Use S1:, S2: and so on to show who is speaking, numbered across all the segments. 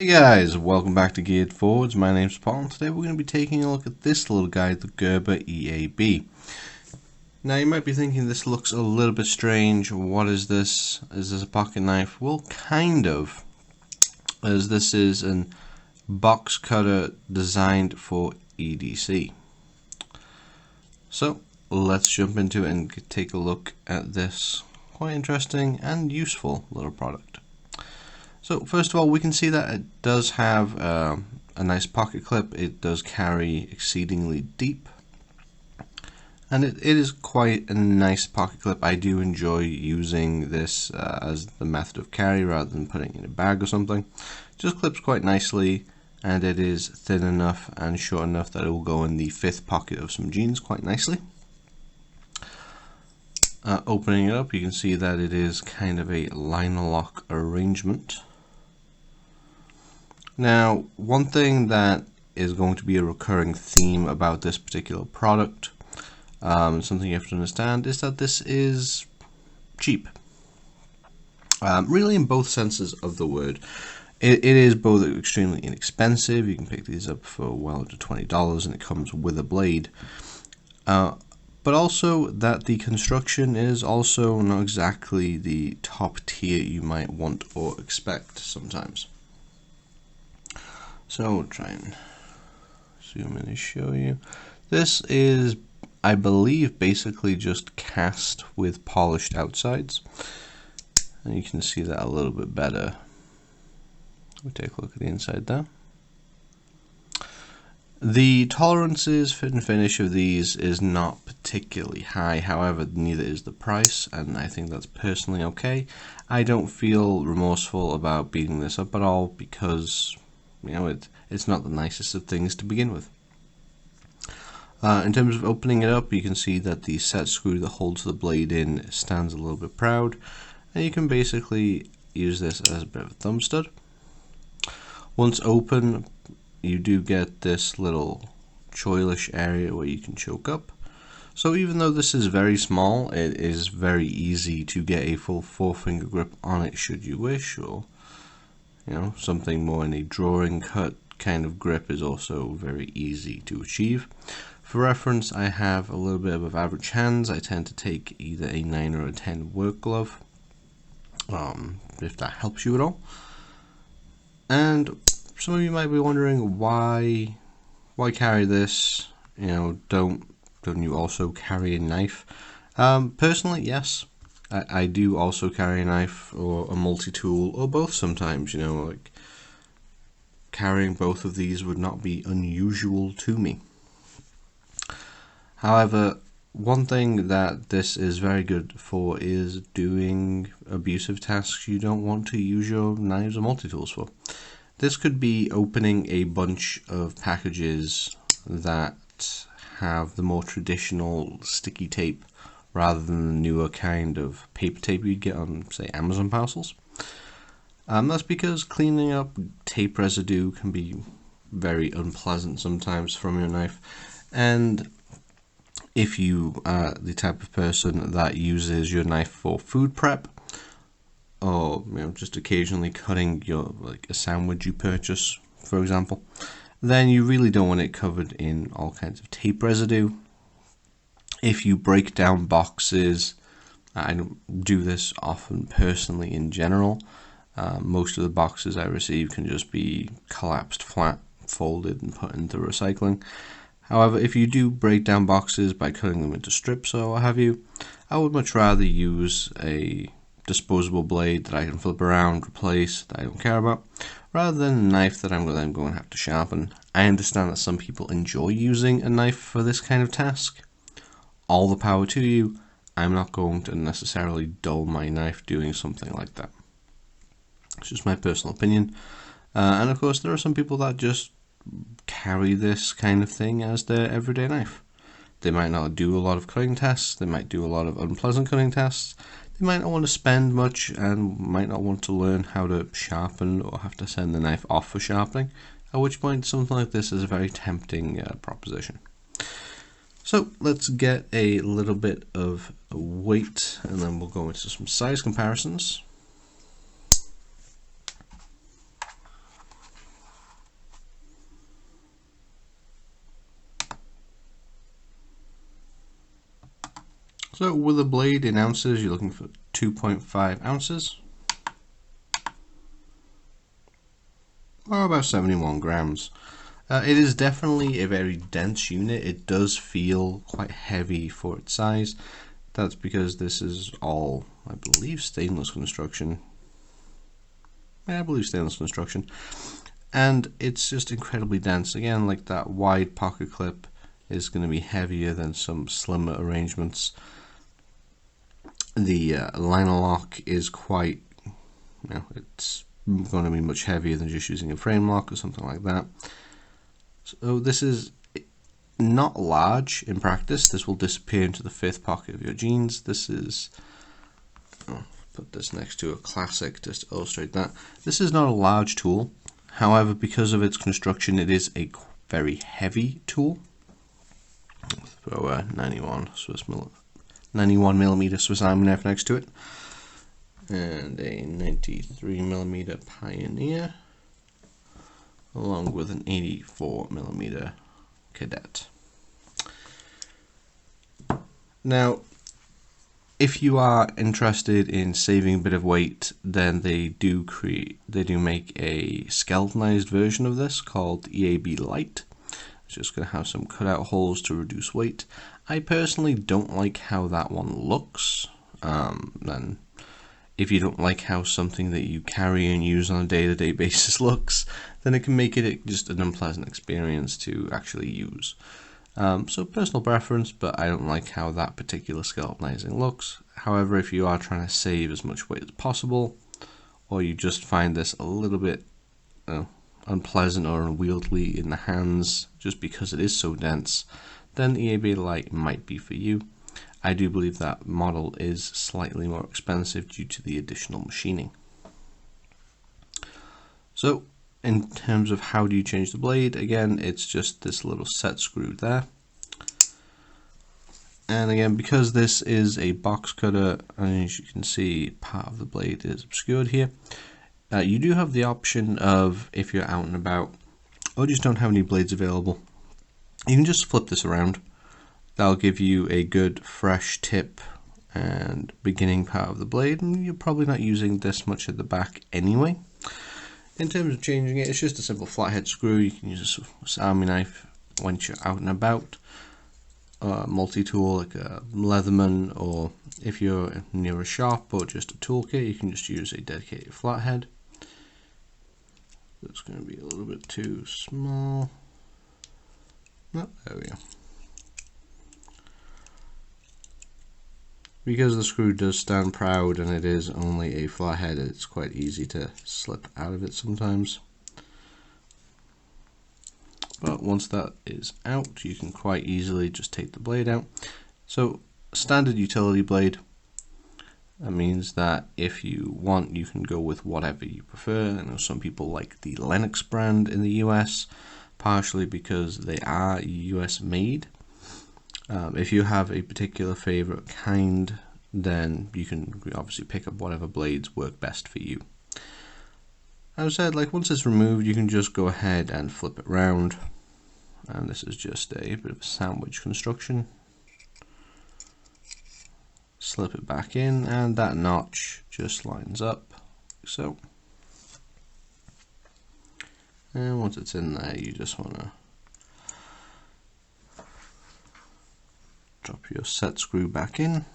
S1: Hey guys, welcome back to Geared Forwards. My name's Paul, and today we're going to be taking a look at this little guy, the Gerber EAB. Now you might be thinking this looks a little bit strange. What is this? Is this a pocket knife? Well, kind of, as this is a box cutter designed for EDC. So let's jump into it and take a look at this quite interesting and useful little product. So first of all, we can see that it does have a nice pocket clip. It does carry exceedingly deep, and it is quite a nice pocket clip. I do enjoy using this as the method of carry rather than putting it in a bag or something. It just clips quite nicely, and it is thin enough and short enough that it will go in the fifth pocket of some jeans quite nicely. Opening it up, you can see that it is kind of a liner lock arrangement. Now, one thing that is going to be a recurring theme about this particular product, something you have to understand, is that this is cheap. Really in both senses of the word. It is both extremely inexpensive. You can pick these up for well under $20 and it comes with a blade. But also that the construction is also not exactly the top tier you might want or expect sometimes. So we'll try and zoom in and show you. This is, I believe, basically just cast with polished outsides. And you can see that a little bit better. We'll take a look at the inside there. The tolerances, fit and finish of these is not particularly high, however neither is the price, and I think that's personally okay. I don't feel remorseful about beating this up at all because it's not the nicest of things to begin with. In terms of opening it up, you can see that the set screw that holds the blade in stands a little bit proud, and you can basically use this as a bit of a thumb stud. Once open, you do get this little choilish area where you can choke up. So even though this is very small, it is very easy to get a full 4-finger grip on it should you wish, or something more in a drawing cut kind of grip is also very easy to achieve. For reference, I have a little bit of average hands. I tend to take either a 9 or a 10 work glove, if that helps you at all. And some of you might be wondering why carry this? Don't you also carry a knife? Personally, yes. I do also carry a knife or a multi-tool or both sometimes, like carrying both of these would not be unusual to me. However, one thing that this is very good for is doing abusive tasks you don't want to use your knives or multi-tools for. This could be opening a bunch of packages that have the more traditional sticky tape rather than the newer kind of paper tape you'd get on, say, Amazon parcels. That's because cleaning up tape residue can be very unpleasant sometimes from your knife, and if you are the type of person that uses your knife for food prep, or just occasionally cutting a sandwich you purchase, for example, then you really don't want it covered in all kinds of tape residue. If you break down boxes, I don't do this often personally in general. Most of the boxes I receive can just be collapsed flat, folded, and put into recycling. However, if you do break down boxes by cutting them into strips or what have you, I would much rather use a disposable blade that I can flip around, replace, that I don't care about, rather than a knife that I'm then going to have to sharpen. I understand that some people enjoy using a knife for this kind of task. All the power to you. I'm not going to necessarily dull my knife doing something like that. It's just my personal opinion. And of course, there are some people that just carry this kind of thing as their everyday knife. They might not do a lot of cutting tests. They might do a lot of unpleasant cutting tests. They might not want to spend much and might not want to learn how to sharpen or have to send the knife off for sharpening, at which point something like this is a very tempting proposition. So let's get a little bit of weight and then we'll go into some size comparisons. So with a blade in ounces, you're looking for 2.5 ounces, or about 71 grams. It is definitely a very dense unit. It does feel quite heavy for its size. That's because this is all, I believe, stainless construction. Yeah, I believe stainless construction. And it's just incredibly dense. Again, like that wide pocket clip is going to be heavier than some slimmer arrangements. The liner lock is quite, it's going to be much heavier than just using a frame lock or something like that. So this is not large in practice. This will disappear into the fifth pocket of your jeans. This is, put this next to a classic just to illustrate that. This is not a large tool. However, because of its construction, it is a very heavy tool. Throw a 91 millimeter Swiss Army knife next to it, and a 93 millimeter Pioneer, along with an 84 millimeter Cadet. Now, if you are interested in saving a bit of weight, then they do make a skeletonized version of this called EAB Light. It's just going to have some cutout holes to reduce weight. I personally don't like how that one looks. Then if you don't like how something that you carry and use on a day-to-day basis looks, then it can make it just an unpleasant experience to actually use. So personal preference, but I don't like how that particular skeletonizing looks. However, if you are trying to save as much weight as possible, or you just find this a little bit unpleasant or unwieldy in the hands just because it is so dense, then the EAB Light might be for you. I do believe that model is slightly more expensive due to the additional machining. So in terms of how do you change the blade, again, it's just this little set screw there. And again, because this is a box cutter, and as you can see, part of the blade is obscured here, you do have the option of, if you're out and about, or just don't have any blades available, you can just flip this around. That'll give you a good fresh tip and beginning part of the blade, and you're probably not using this much at the back anyway. In terms of changing it, it's just a simple flathead screw. You can use a Swiss Army knife when you're out and about, multi-tool like a Leatherman, or if you're near a shop or just a toolkit, you can just use a dedicated flathead. That's going to be a little bit too small. Oh, there we go. Because the screw does stand proud and it is only a flathead, it's quite easy to slip out of it sometimes. But once that is out, you can quite easily just take the blade out. So, standard utility blade, that means that if you want, you can go with whatever you prefer. I know some people like the Lennox brand in the US, partially because they are US made. If you have a particular favorite kind, then you can obviously pick up whatever blades work best for you. As I said, like once it's removed, you can just go ahead and flip it round. And this is just a bit of a sandwich construction. Slip it back in, and that notch just lines up, like so. And once it's in there, you just want to drop your set screw back in.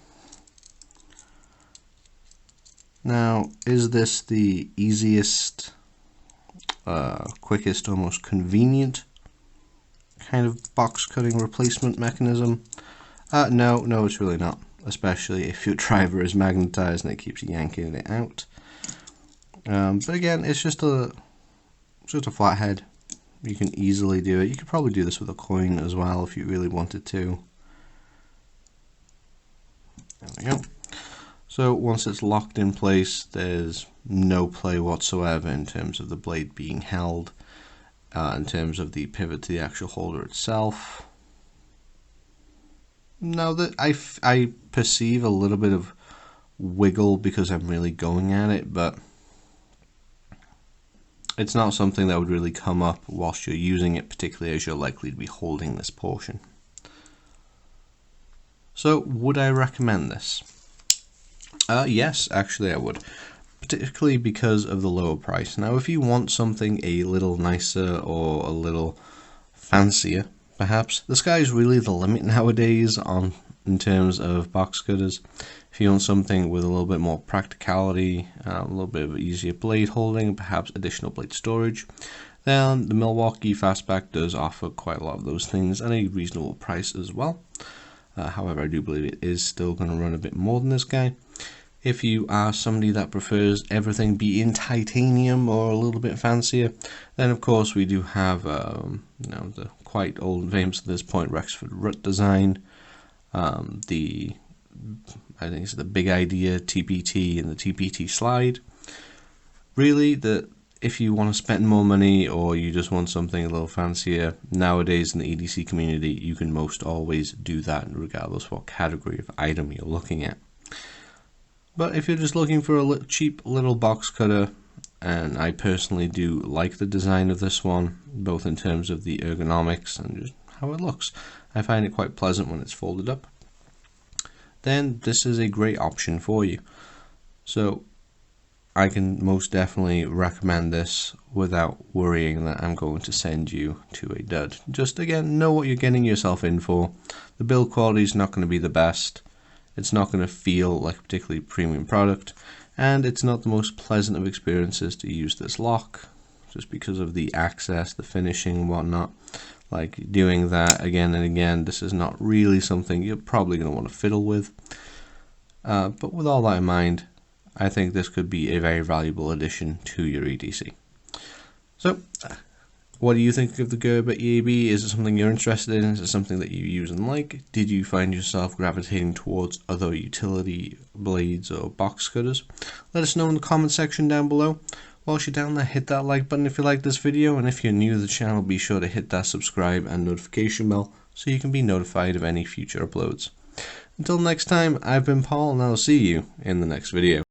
S1: Now, is this the easiest, quickest, or most convenient kind of box cutting replacement mechanism? No, it's really not, especially if your driver is magnetized and it keeps yanking it out. But again, it's just a flathead. You can easily do it. You could probably do this with a coin as well if you really wanted to. There we go. So once it's locked in place, there's no play whatsoever in terms of the blade being held, in terms of the pivot to the actual holder itself. Now that I perceive a little bit of wiggle because I'm really going at it, but it's not something that would really come up whilst you're using it, particularly as you're likely to be holding this portion. So would I recommend this? Yes, actually I would, particularly because of the lower price. Now if you want something a little nicer or a little fancier, perhaps, the sky's really the limit nowadays in terms of box cutters. If you want something with a little bit more practicality, a little bit of easier blade holding, perhaps additional blade storage, then the Milwaukee Fastback does offer quite a lot of those things at a reasonable price as well. However, I do believe it is still going to run a bit more than this guy. If you are somebody that prefers everything be in titanium or a little bit fancier, then of course we do have the quite old and famous at this point Rexford Rut design, I think it's the Big Idea TPT and the TPT Slide. Really, if you want to spend more money or you just want something a little fancier, nowadays in the EDC community you can most always do that regardless of what category of item you're looking at. But if you're just looking for a cheap little box cutter, and I personally do like the design of this one, both in terms of the ergonomics and just how it looks, I find it quite pleasant when it's folded up, then this is a great option for you. So I can most definitely recommend this without worrying that I'm going to send you to a dud. Just again, know what you're getting yourself in for. The build quality is not going to be the best. It's not going to feel like a particularly premium product, and it's not the most pleasant of experiences to use this lock, just because of the access, the finishing and whatnot. Like doing that again and again, this is not really something you're probably going to want to fiddle with. But with all that in mind, I think this could be a very valuable addition to your EDC. So, what do you think of the Gerber EAB? Is it something you're interested in? Is it something that you use and like? Did you find yourself gravitating towards other utility blades or box cutters? Let us know in the comment section down below. Whilst you're down there, hit that like button if you like this video, and if you're new to the channel, be sure to hit that subscribe and notification bell so you can be notified of any future uploads. Until next time, I've been Paul, and I'll see you in the next video.